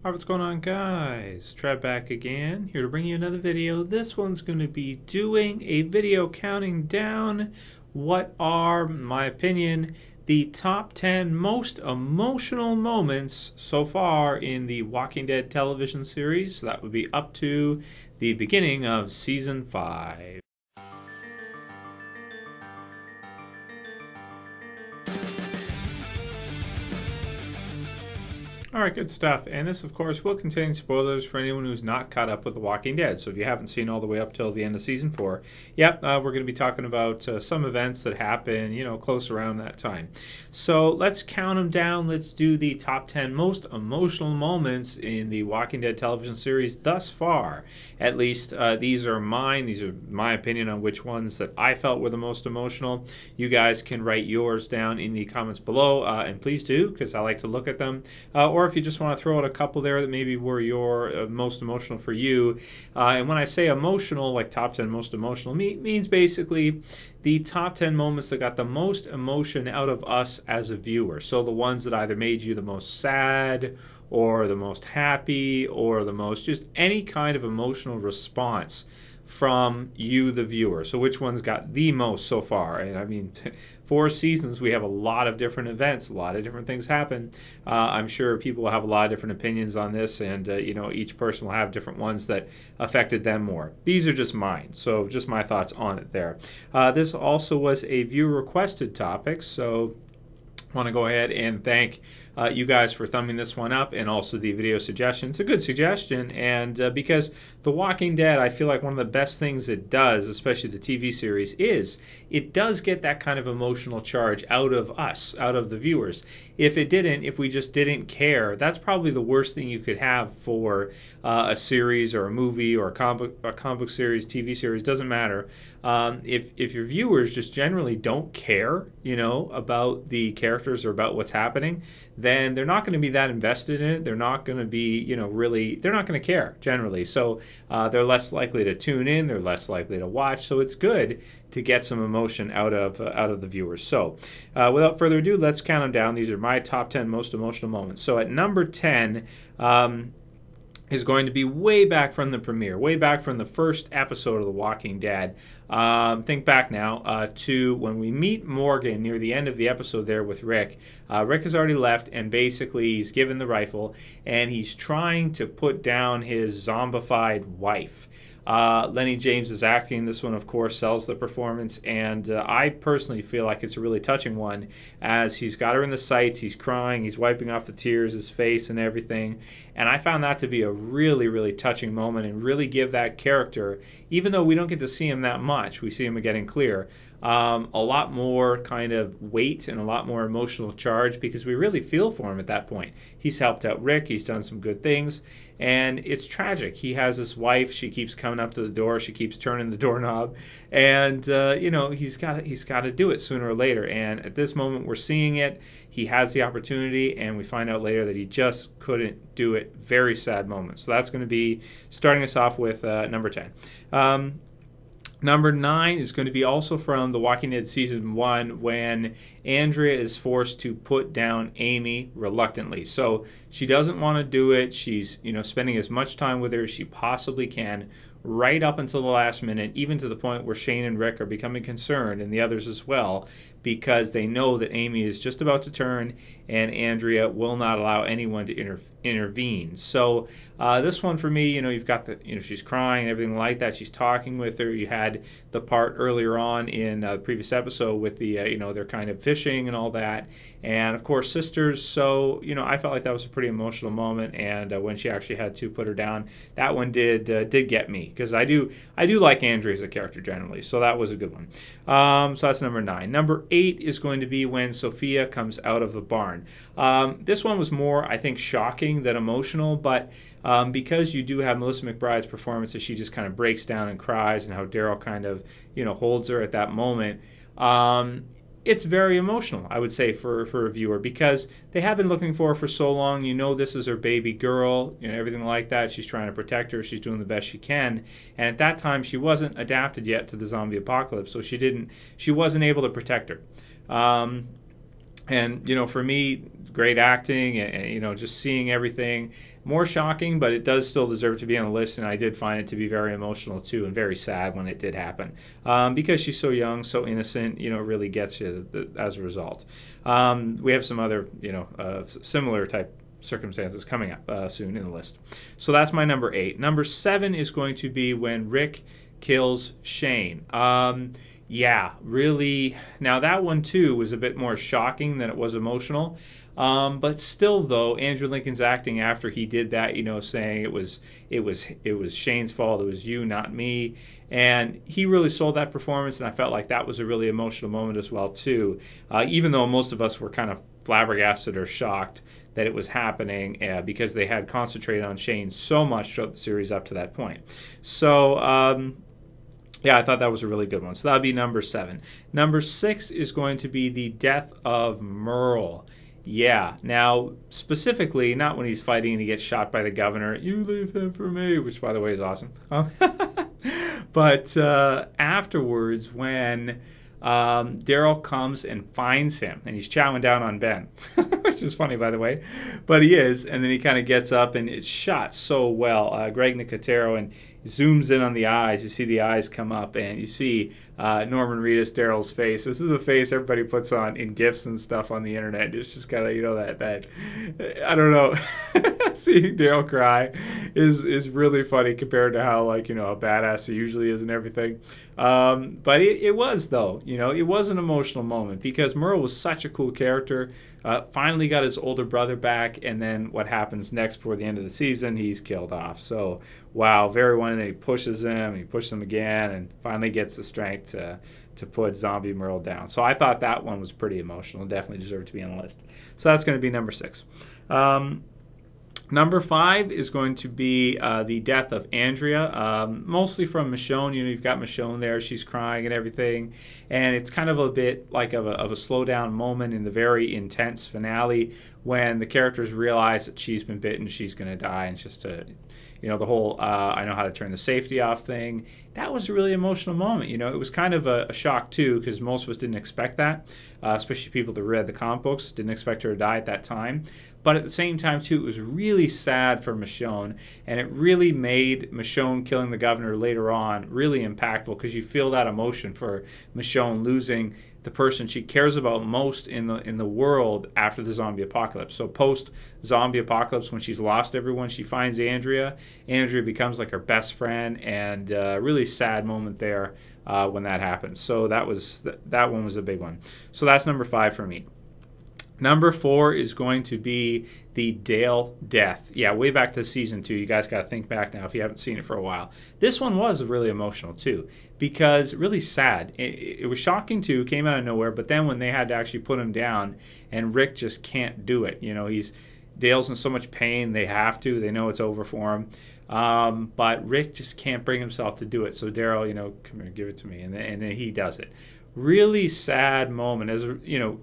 Alright, what's going on, guys? Trev back again, here to bring you another video. This one's going to be doing a video counting down what are, in my opinion, the top 10 most emotional moments so far in the Walking Dead television series. So that would be up to the beginning of Season 5. Alright, good stuff. And this, of course, will contain spoilers for anyone who's not caught up with The Walking Dead. So if you haven't seen all the way up till the end of Season 4, we're going to be talking about some events that happen, close around that time. So let's count them down. Let's do the top 10 most emotional moments in the Walking Dead television series thus far. At least these are mine. These are my opinion on which ones that I felt were the most emotional. You guys can write yours down in the comments below, and please do, because I like to look at them. Or if you just want to throw out a couple there that maybe were your most emotional for you. And when I say emotional, like top 10 most emotional, means basically the top 10 moments that got the most emotion out of us as a viewer. So the ones that either made you the most sad or the most happy or the most just any kind of emotional response from you, the viewer. So which ones got the most so far? And I mean, 4 seasons, we have a lot of different events, a lot of different things happen. I'm sure people will have a lot of different opinions on this, and each person will have different ones that affected them more. These are just mine, so just my thoughts on it there. This also was a viewer requested topic, so I want to go ahead and thank you guys for thumbing this one up, and also the video suggestion. It's a good suggestion, and because The Walking Dead, I feel like one of the best things it does, especially the TV series, is it does get that kind of emotional charge out of us, out of the viewers. If it didn't, if we just didn't care, that's probably the worst thing you could have for a series or a movie or a comic book series, TV series, doesn't matter. If your viewers just generally don't care, about the characters or about what's happening, then they're not going to be that invested in it. They're not going to be, really, they're not going to care generally. So they're less likely to tune in. They're less likely to watch. So it's good to get some emotion out of the viewers. So without further ado, let's count them down. These are my top 10 most emotional moments. So at number 10, is going to be way back from the premiere, way back from the first episode of The Walking Dead. Think back now to when we meet Morgan near the end of the episode there with Rick. Rick has already left, and basically he's given the rifle, and he's trying to put down his zombified wife. Lenny James is acting. This one, of course, sells the performance, and I personally feel like it's a really touching one, as he's got her in the sights, he's crying, he's wiping off the tears, his face and everything, and I found that to be a really, really touching moment, and really give that character, even though we don't get to see him that much, we see him getting clear, a lot more kind of weight and a lot more emotional charge, because we really feel for him at that point. He's helped out Rick, he's done some good things, and it's tragic. He has this wife, she keeps coming up to the door, she keeps turning the doorknob, and he's got to do it sooner or later, and at this moment we're seeing it. He has the opportunity, and we find out later that he just couldn't do it. Very sad moment. So that's going to be starting us off with number 10. Number 9 is going to be also from The Walking Dead Season 1, when Andrea is forced to put down Amy reluctantly. So she doesn't want to do it. She's, spending as much time with her as she possibly can, right up until the last minute, even to the point where Shane and Rick are becoming concerned, and the others as well, because they know that Amy is just about to turn, and Andrea will not allow anyone to intervene. So this one for me, you've got the, she's crying and everything like that. She's talking with her. You had the part earlier on in the previous episode with the, they're kind of fishing and all that. And of course, sisters. So, I felt like that was a pretty emotional moment. And when she actually had to put her down, that one did get me, because I do like Andrea as a character generally. So that was a good one. So that's number 9. Number 8 is going to be when Sophia comes out of the barn. This one was more, I think, shocking than emotional, but because you do have Melissa McBride's performance as she just kind of breaks down and cries, and how Daryl kind of, holds her at that moment, it's very emotional, I would say, for a viewer, because they have been looking for her for so long. This is her baby girl, everything like that. She's trying to protect her. She's doing the best she can. And at that time, she wasn't adapted yet to the zombie apocalypse, so she wasn't able to protect her. And, for me, great acting, and you know, just seeing everything. More shocking, but it does still deserve to be on the list, and I did find it to be very emotional too, and very sad when it did happen, because she's so young, so innocent. You know, it really gets you as a result. We have some other, you know, similar type circumstances coming up soon in the list. So that's my number 8. Number 7 is going to be when Rick kills Shane. Yeah, really. Now that one too was a bit more shocking than it was emotional. But still, though, Andrew Lincoln's acting after he did that, you know, saying it was Shane's fault, it was you, not me, and he really sold that performance, and I felt like that was a really emotional moment as well too. Even though most of us were kind of flabbergasted or shocked that it was happening, because they had concentrated on Shane so much throughout the series up to that point. So. Yeah, I thought that was a really good one. So that would be number 7. Number 6 is going to be the death of Merle. Yeah, now specifically, not when he's fighting and he gets shot by the governor. You leave him for me, which by the way is awesome. But afterwards, when Daryl comes and finds him, and he's chowing down on Ben, which is funny, by the way, but he is, and then he kind of gets up, and it's shot so well. Greg Nicotero, and zooms in on the eyes. You see the eyes come up, and you see Norman Reedus, Daryl's face. This is a face everybody puts on in GIFs and stuff on the internet. It's just kind of, you know, that I don't know. Seeing Daryl cry is really funny compared to how, like, you know, a badass he usually is and everything. But it was, though, you know, it was an emotional moment because Merle was such a cool character. Finally got his older brother back, and then what happens next before the end of the season, he's killed off. So, wow, very one. And he pushes him again, and finally gets the strength to put Zombie Merle down. So I thought that one was pretty emotional. Definitely deserved to be on the list. So that's going to be number 6. Number 5 is going to be the death of Andrea, mostly from Michonne. You know, you've got Michonne there. She's crying and everything. And it's kind of a bit like of a slow-down moment in the very intense finale when the characters realize that she's been bitten, she's going to die, and just to, you know, the whole I know how to turn the safety off thing. That was a really emotional moment. You know, it was kind of a shock, too, because most of us didn't expect that, especially people that read the comic books, didn't expect her to die at that time. But at the same time, too, it was really sad for Michonne, and it really made Michonne killing the governor later on really impactful because you feel that emotion for Michonne losing the person she cares about most in the world after the zombie apocalypse. So post zombie apocalypse, when she's lost everyone, she finds Andrea. Andrea becomes like her best friend, and really sad moment there when that happens. So that one was a big one. So that's number 5 for me. Number 4 is going to be the Dale death. Yeah, way back to season 2. You guys got to think back now if you haven't seen it for a while. This one was really emotional too, because really sad. It was shocking too. Came out of nowhere. But then when they had to actually put him down, and Rick just can't do it. You know, Dale's in so much pain. They have to. They know it's over for him. But Rick just can't bring himself to do it. So Daryl, you know, come here, give it to me, and then he does it. Really sad moment. As you know.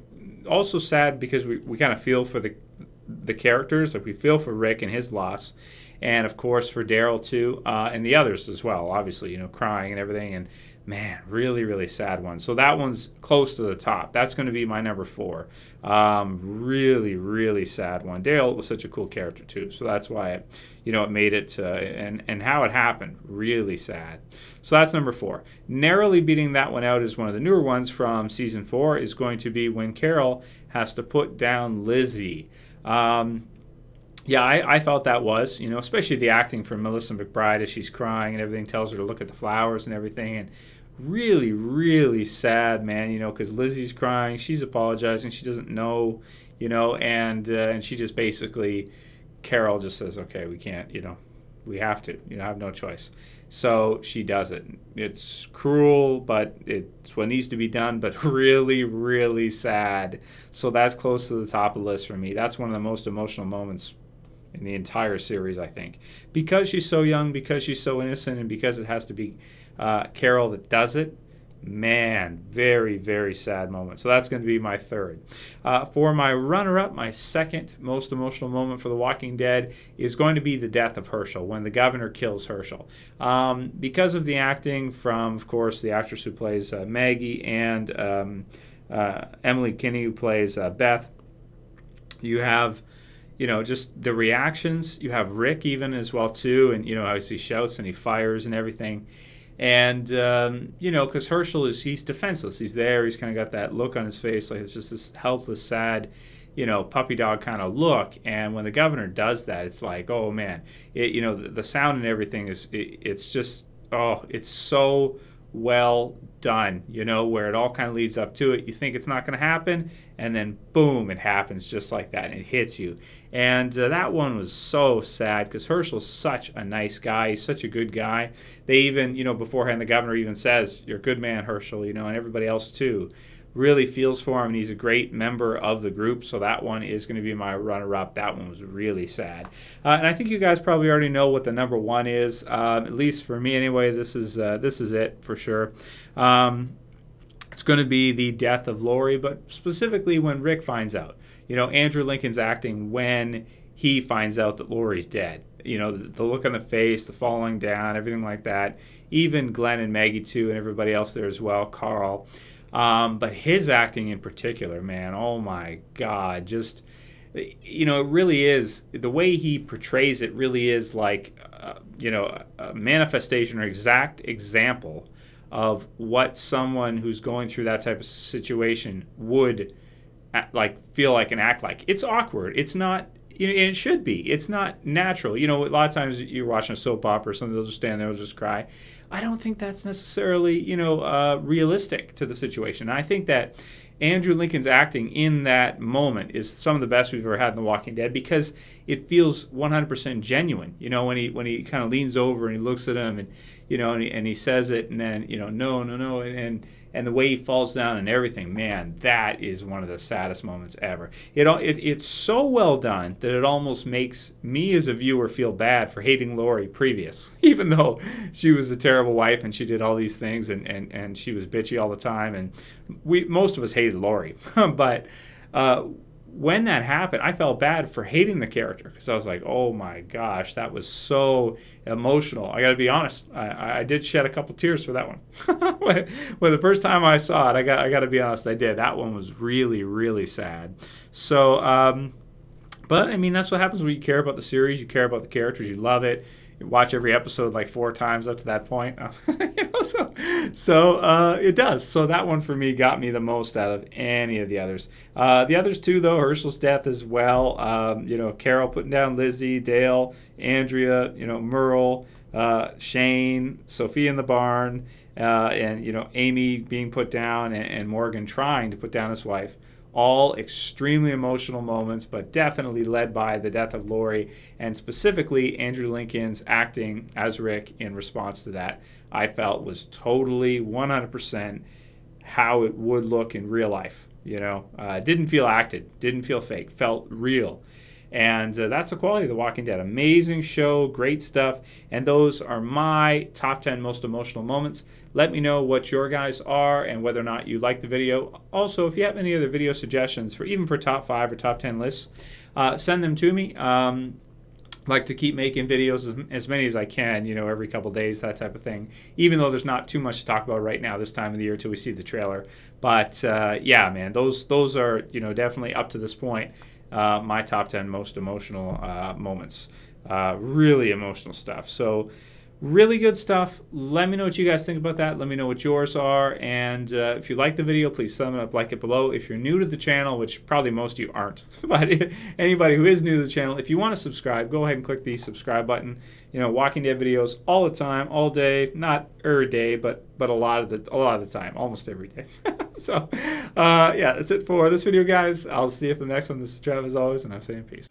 Also sad because we kind of feel for the characters, like we feel for Rick and his loss, and of course for Daryl too, and the others as well, obviously, you know, crying and everything, and man, really, really sad one. So that one's close to the top. That's going to be my number 4. Really, really sad one. Daryl was such a cool character too, so that's why it, you know, it made it, and how it happened, really sad. So that's number 4. Narrowly beating that one out is one of the newer ones from season 4 is going to be when Carol has to put down Lizzie. Yeah, I felt that was, you know, especially the acting from Melissa McBride as she's crying and everything, tells her to look at the flowers and everything, and really, really sad, man, you know, because Lizzie's crying, she's apologizing, she doesn't know, you know, and she just basically, Carol just says, okay, we can't, you know, we have to, you know, have no choice. So she does it. It's cruel, but it's what needs to be done, but really, really sad. So that's close to the top of the list for me. That's one of the most emotional moments in the entire series, I think. Because she's so young, because she's so innocent, and because it has to be Carol that does it, man, very, very sad moment. So that's going to be my 3rd. For my runner-up, my 2nd most emotional moment for The Walking Dead is going to be the death of Hershel, when the governor kills Hershel. Because of the acting from, of course, the actress who plays Maggie and Emily Kinney, who plays Beth, You have, just the reactions. You have Rick even as well too, and as he shouts and he fires and everything. And because Hershel he's defenseless. He's there. He's kind of got that look on his face, like it's just this helpless, sad, puppy dog kind of look. And when the governor does that, it's like, oh man, the sound and everything it's just, oh, it's so well done, where it all kind of leads up to it. You think it's not going to happen, and then boom, it happens just like that, and it hits you. And that one was so sad because Hershel's such a nice guy. He's such a good guy. They even, beforehand, the governor even says, "You're a good man, Hershel," and everybody else too really feels for him, and he's a great member of the group. So that one is going to be my runner-up. That one was really sad, and I think you guys probably already know what the number one is. At least for me, anyway. This is it for sure. It's going to be the death of Lori, but specifically when Rick finds out. Andrew Lincoln's acting when he finds out that Lori's dead. The look on the face, the falling down, everything like that. Even Glenn and Maggie too, and everybody else there as well. Carl. But his acting in particular, man, oh my God, just, it really is, the way he portrays it really is like, a manifestation or exact example of what someone who's going through that type of situation would feel like and act like. It's awkward. It's not, and it should be. It's not natural. A lot of times you're watching a soap opera or something, they'll just stand there and just cry. I don't think that's necessarily, realistic to the situation. And I think that Andrew Lincoln's acting in that moment is some of the best we've ever had in The Walking Dead because it feels 100% genuine. When he kind of leans over and he looks at him and, and he says it and then, no, and the way he falls down and everything, man, that is one of the saddest moments ever. It's so well done that it almost makes me as a viewer feel bad for hating Lori previous, even though she was a terrible wife and she did all these things and she was bitchy all the time, and most of us hated Lori. But when that happened, I felt bad for hating the character because I was like, oh my gosh, that was so emotional. I got to be honest, I did shed a couple tears for that one. When the first time I saw it, I got to be honest, I did. That one was really, really sad. So, but I mean, that's what happens when you care about the series, you care about the characters, you love it. You watch every episode like 4 times up to that point. So it does. So that one for me got me the most out of any of the others. The others too, though, Hershel's death as well. Carol putting down Lizzie, Dale, Andrea, Merle, Shane, Sophia in the barn, and Amy being put down, and Morgan trying to put down his wife. All extremely emotional moments, but definitely led by the death of Lori, and specifically Andrew Lincoln's acting as Rick in response to that, I felt was totally 100% how it would look in real life. Didn't feel acted, didn't feel fake, felt real. And that's the quality of The Walking Dead. Amazing show, great stuff. And those are my top 10 most emotional moments. Let me know what your guys are and whether or not you like the video. Also, if you have any other video suggestions even for top 5 or top 10 lists, send them to me. Like to keep making videos as many as I can, every couple days, that type of thing. Even though there's not too much to talk about right now this time of the year until we see the trailer. But yeah, man, those are definitely up to this point. My top 10 most emotional moments. Really emotional stuff. So really good stuff. Let me know what you guys think about that. Let me know what yours are. And if you like the video, please thumb it up, like it below. If you're new to the channel, which probably most of you aren't, but anybody who is new to the channel, if you want to subscribe, go ahead and click the subscribe button. Walking Dead videos all the time, all day, not every day, but a lot of the time, almost every day. So yeah, that's it for this video, guys. I'll see you for the next one. This is Trev as always, and I'm saying peace.